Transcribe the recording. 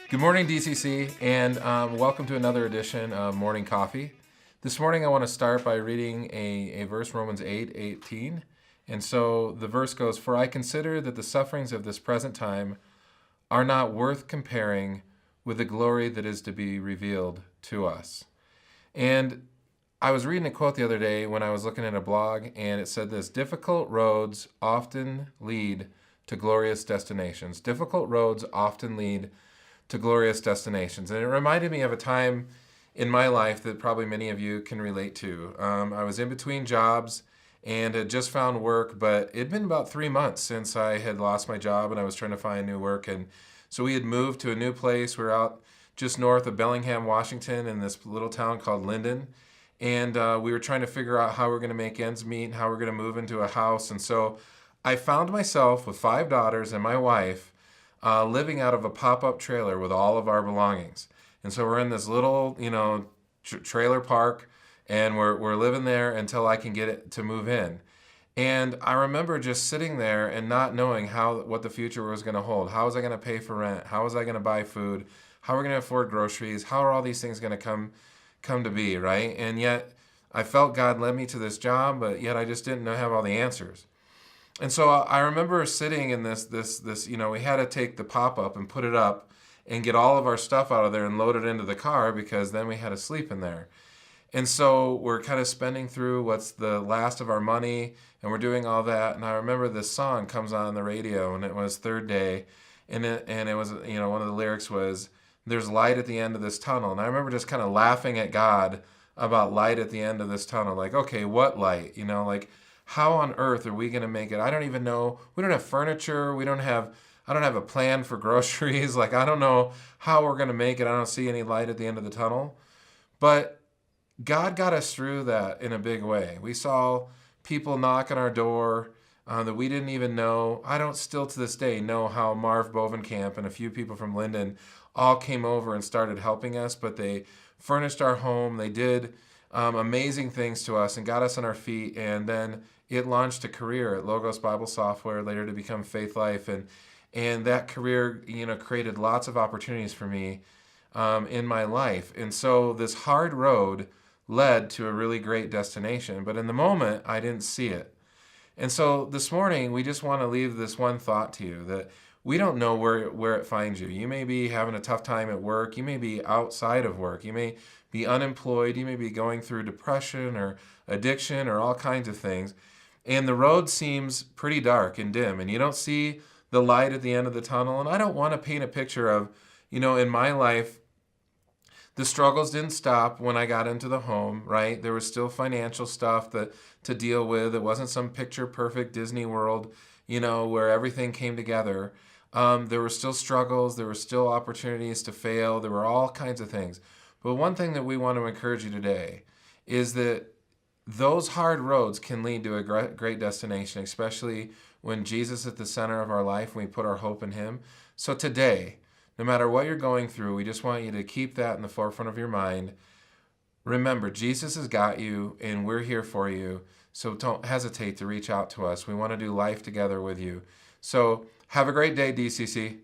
Good morning, DCC, and welcome to another edition of Morning Coffee. This morning I want to start by reading a verse, Romans 8:18. And so the verse goes, "For I consider that the sufferings of this present time are not worth comparing with the glory that is to be revealed to us." And I was reading a quote the other day when I was looking at a blog, and it said this: difficult roads often lead to glorious destinations. Difficult roads often lead to glorious destinations. And it reminded me of a time in my life that probably many of you can relate to. I was in between jobs and had just found work, but it'd been about 3 months since I had lost my job and I was trying to find new work. And so we had moved to a new place. We were out just north of Bellingham, Washington, in this little town called Linden. And we were trying to figure out how we're going to make ends meet and how we're going to move into a house. And so I found myself with 5 daughters and my wife living out of a pop-up trailer with all of our belongings. And so we're in this little, trailer park, and we're living there until I can get it to move in. And I remember just sitting there and not knowing what the future was going to hold. How was I going to pay for rent? How was I going to buy food? How are we going to afford groceries? How are all these things going to come to be, right? And yet I felt God led me to this job, but yet I just didn't have all the answers. And so I remember sitting in this, we had to take the pop-up and put it up and get all of our stuff out of there and load it into the car because then we had to sleep in there. And so we're kind of spending through what's the last of our money, and we're doing all that. And I remember this song comes on the radio, and it was Third Day, and it was, one of the lyrics was, "There's light at the end of this tunnel." And I remember just kind of laughing at God about light at the end of this tunnel. Like, okay, what light? How on earth are we going to make it? I don't even know. We don't have furniture. I don't have a plan for groceries. Like, I don't know how we're going to make it. I don't see any light at the end of the tunnel. But God got us through that in a big way. We saw people knock on our door that we didn't even know. I don't still to this day know how Marv Bovenkamp and a few people from Linden all came over and started helping us, but they furnished our home. They did amazing things to us and got us on our feet. And then it launched a career at Logos Bible Software, later to become Faith Life. And that career, created lots of opportunities for me in my life. And so this hard road led to a really great destination. But in the moment, I didn't see it. And so this morning, we just want to leave this one thought to you, that we don't know where it finds you. You may be having a tough time at work. You may be outside of work. You may be unemployed. You may be going through depression or addiction or all kinds of things. And the road seems pretty dark and dim, and you don't see the light at the end of the tunnel. And I don't want to paint a picture of, in my life, the struggles didn't stop when I got into the home, right? There was still financial stuff to deal with. It wasn't some picture perfect Disney World, where everything came together. There were still struggles. There were still opportunities to fail. There were all kinds of things. But one thing that we want to encourage you today is that those hard roads can lead to a great destination, especially when Jesus is at the center of our life and we put our hope in Him. So today, no matter what you're going through, we just want you to keep that in the forefront of your mind. Remember, Jesus has got you, and we're here for you. So don't hesitate to reach out to us. We want to do life together with you. So have a great day, DCC.